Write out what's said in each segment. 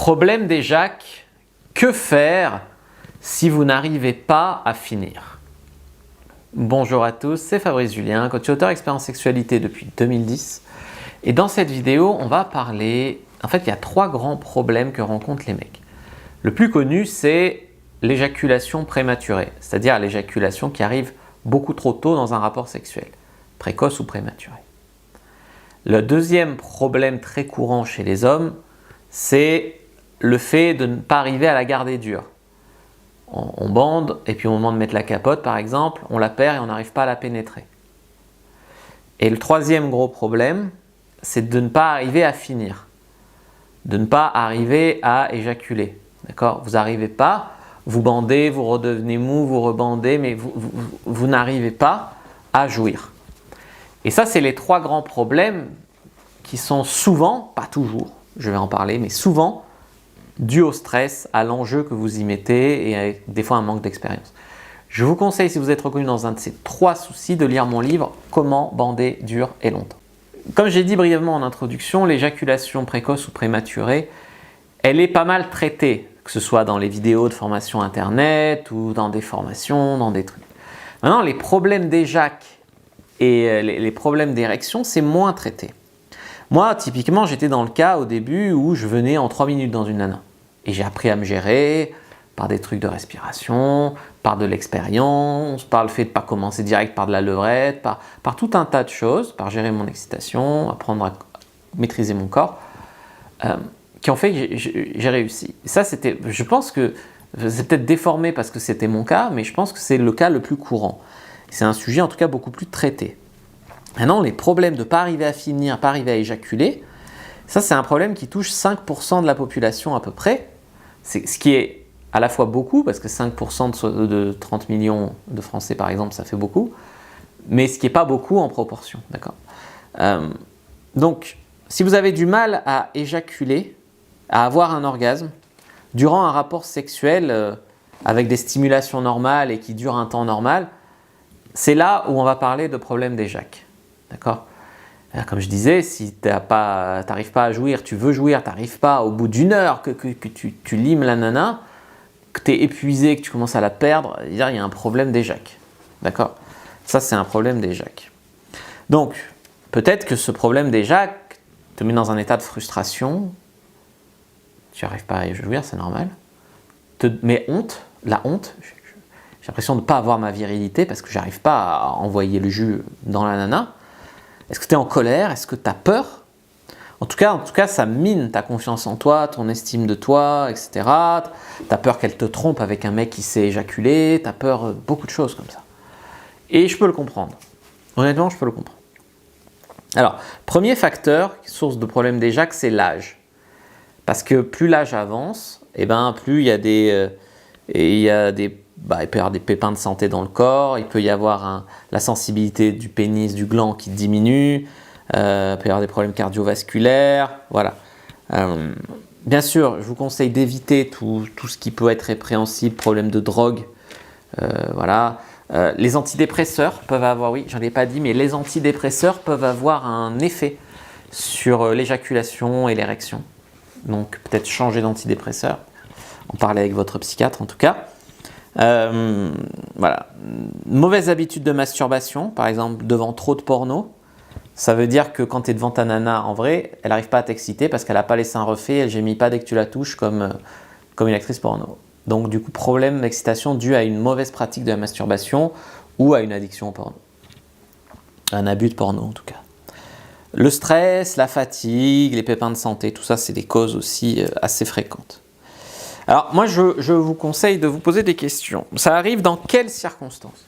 Problème d'éjac, que faire si vous n'arrivez pas à finir? Bonjour à tous, c'est Fabrice Julien, coach et auteur expérience sexualité depuis 2010. Et dans cette vidéo, on va parler, en fait, il y a 3 grands problèmes que rencontrent les mecs. Le plus connu, c'est l'éjaculation prématurée, c'est-à-dire l'éjaculation qui arrive beaucoup trop tôt dans un rapport sexuel, précoce ou prématuré. Le deuxième problème très courant chez les hommes, c'est le fait de ne pas arriver à la garder dure. On bande et puis au moment de mettre la capote par exemple, on la perd et on n'arrive pas à la pénétrer. Et le troisième gros problème, c'est de ne pas arriver à finir, de ne pas arriver à éjaculer. D'accord ? Vous n'arrivez pas, vous bandez, vous redevenez mou, vous rebandez, mais vous n'arrivez pas à jouir. Et ça, c'est les 3 grands problèmes qui sont souvent, pas toujours, je vais en parler, mais souvent dus au stress, à l'enjeu que vous y mettez et avec des fois un manque d'expérience. Je vous conseille, si vous êtes reconnu dans un de ces 3 soucis, de lire mon livre « Comment bander dur et longtemps ». Comme j'ai dit brièvement en introduction, l'éjaculation précoce ou prématurée, elle est pas mal traitée, que ce soit dans les vidéos de formation internet ou dans des formations, dans des trucs. Maintenant, les problèmes d'éjac et les problèmes d'érection, c'est moins traité. Moi, typiquement, j'étais dans le cas au début où je venais en 3 minutes dans une nana. Et j'ai appris à me gérer par des trucs de respiration, par de l'expérience, par le fait de ne pas commencer direct par de la levrette, par tout un tas de choses, par gérer mon excitation, apprendre à maîtriser mon corps, qui ont fait que j'ai réussi. Et ça, je pense que c'est peut-être déformé parce que c'était mon cas, mais je pense que c'est le cas le plus courant. C'est un sujet en tout cas beaucoup plus traité. Maintenant, les problèmes de ne pas arriver à finir, pas arriver à éjaculer, ça c'est un problème qui touche 5% de la population à peu près, ce qui est à la fois beaucoup, parce que 5% de 30 millions de Français par exemple, ça fait beaucoup, mais ce qui n'est pas beaucoup en proportion, d'accord ? Donc, si vous avez du mal à éjaculer, à avoir un orgasme, durant un rapport sexuel avec des stimulations normales et qui dure un temps normal, c'est là où on va parler de problème d'éjac. D'accord ? Comme je disais, si tu n'arrives pas à jouir, tu veux jouir, tu n'arrives pas au bout d'une heure que tu limes la nana, que tu es épuisé, que tu commences à la perdre, il y a un problème d'éjac. D'accord ? Ça, c'est un problème d'éjac. Donc, peut-être que ce problème d'éjac te met dans un état de frustration, tu n'arrives pas à jouir, c'est normal, mais la honte, j'ai l'impression de ne pas avoir ma virilité parce que je n'arrive pas à envoyer le jus dans la nana. Est-ce que tu es en colère? Est-ce que tu as peur? En tout cas, ça mine ta confiance en toi, ton estime de toi, etc. Tu as peur qu'elle te trompe avec un mec qui s'est éjaculé, tu as peur beaucoup de choses comme ça. Et je peux le comprendre. Honnêtement, je peux le comprendre. Alors, premier facteur, source de problème d'éjac, c'est l'âge. Parce que plus l'âge avance, plus il y a il peut y avoir des pépins de santé dans le corps, il peut y avoir la sensibilité du pénis, du gland qui diminue, il peut y avoir des problèmes cardiovasculaires, voilà. Bien sûr, je vous conseille d'éviter tout ce qui peut être répréhensible, problème de drogue, voilà. Les antidépresseurs peuvent avoir, oui, j'en ai pas dit, mais les antidépresseurs peuvent avoir un effet sur l'éjaculation et l'érection. Donc peut-être changer d'antidépresseur, en parler avec votre psychiatre en tout cas. Voilà. Mauvaise habitude de masturbation, par exemple devant trop de porno. Ça veut dire que quand tu es devant ta nana, en vrai, elle n'arrive pas à t'exciter parce qu'elle n'a pas les seins refaits, elle gémit pas dès que tu la touches comme une actrice porno. Donc du coup, problème d'excitation dû à une mauvaise pratique de la masturbation ou à une addiction au porno. Un abus de porno en tout cas. Le stress, la fatigue, les pépins de santé, tout ça, c'est des causes aussi assez fréquentes. Alors moi, je vous conseille de vous poser des questions. Ça arrive dans quelles circonstances ?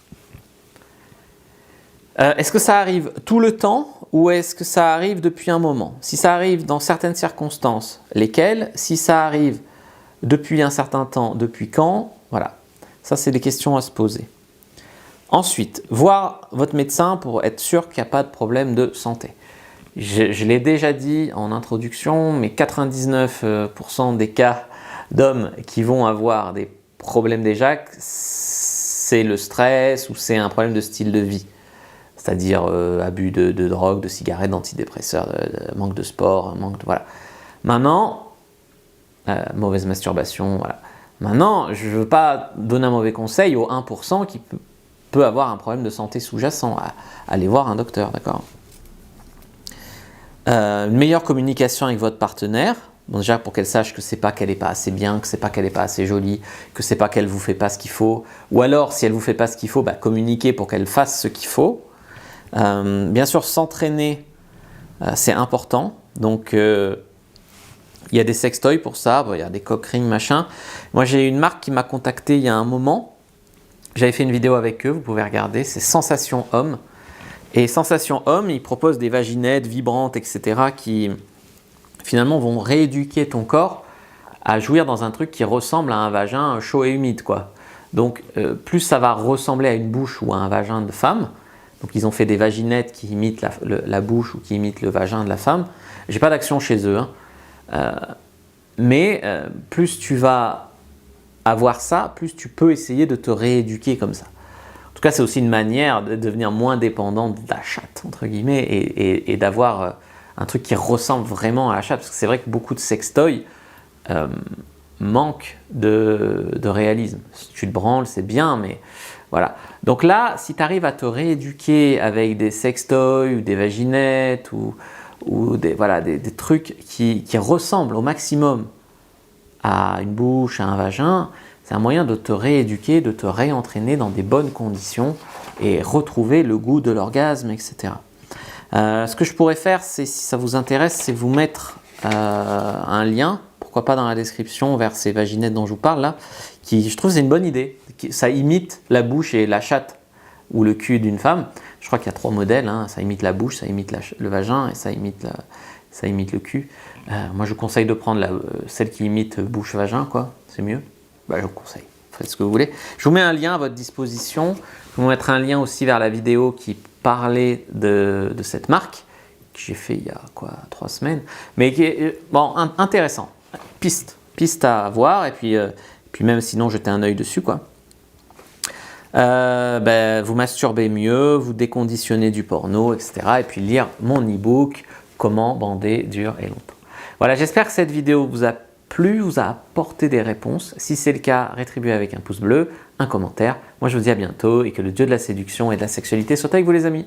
Est-ce que ça arrive tout le temps ou est-ce que ça arrive depuis un moment ? Si ça arrive dans certaines circonstances, lesquelles ? Si ça arrive depuis un certain temps, depuis quand ? Voilà, ça c'est des questions à se poser. Ensuite, voir votre médecin pour être sûr qu'il n'y a pas de problème de santé. Je l'ai déjà dit en introduction, mais 99% des cas d'hommes qui vont avoir des problèmes d'éjac, c'est le stress ou c'est un problème de style de vie. C'est-à-dire abus de drogue, de cigarettes, d'antidépresseurs, manque de sport, voilà. Maintenant, mauvaise masturbation, voilà. Maintenant, je ne veux pas donner un mauvais conseil au 1% qui peut avoir un problème de santé sous-jacent. Allez voir un docteur, d'accord? Une meilleure communication avec votre partenaire. Bon, déjà pour qu'elle sache que c'est pas qu'elle n'est pas assez bien, que c'est pas qu'elle n'est pas assez jolie, que c'est pas qu'elle vous fait pas ce qu'il faut. Ou alors, si elle vous fait pas ce qu'il faut, communiquer pour qu'elle fasse ce qu'il faut. Bien sûr, s'entraîner, c'est important. Donc, il y a des sextoys pour ça, il y a des cock rings, machin. Moi, j'ai une marque qui m'a contacté il y a un moment. J'avais fait une vidéo avec eux, vous pouvez regarder, c'est Sensation Homme. Et Sensation Homme, ils proposent des vaginettes vibrantes, etc. qui finalement vont rééduquer ton corps à jouir dans un truc qui ressemble à un vagin chaud et humide, quoi. Donc, plus ça va ressembler à une bouche ou à un vagin de femme. Donc, ils ont fait des vaginettes qui imitent la bouche ou qui imitent le vagin de la femme. J'ai pas d'action chez eux, hein. Mais plus tu vas avoir ça, plus tu peux essayer de te rééduquer comme ça. En tout cas, c'est aussi une manière de devenir moins dépendant de la chatte, entre guillemets, et d'avoir un truc qui ressemble vraiment à la chatte. Parce que c'est vrai que beaucoup de sextoys manquent de réalisme. Si tu te branles, c'est bien, mais voilà. Donc là, si tu arrives à te rééduquer avec des sextoys ou des vaginettes ou des trucs qui ressemblent au maximum à une bouche, à un vagin, c'est un moyen de te rééduquer, de te réentraîner dans des bonnes conditions et retrouver le goût de l'orgasme, etc. Ce que je pourrais faire, c'est, si ça vous intéresse, c'est vous mettre un lien, pourquoi pas dans la description, vers ces vaginettes dont je vous parle là, qui, je trouve, c'est une bonne idée. Ça imite la bouche et la chatte ou le cul d'une femme. Je crois qu'il y a 3 modèles, hein. Ça imite la bouche, ça imite le vagin et ça imite le cul. Moi, je vous conseille de prendre celle qui imite bouche-vagin, quoi. C'est mieux. Je vous conseille. Faites ce que vous voulez. Je vous mets un lien à votre disposition. Je vais vous mettre un lien aussi vers la vidéo qui parlait de cette marque que j'ai fait il y a 3 semaines, mais qui est intéressant. Piste à voir et puis même sinon jeter un œil dessus, quoi. Vous masturbez mieux, vous déconditionnez du porno, etc. Et puis lire mon e-book Comment bander dur et longtemps. Voilà, j'espère que cette vidéo vous a plu, vous a apporté des réponses. Si c'est le cas, rétribuez avec un pouce bleu, un commentaire. Moi, je vous dis à bientôt et que le dieu de la séduction et de la sexualité soit avec vous, les amis.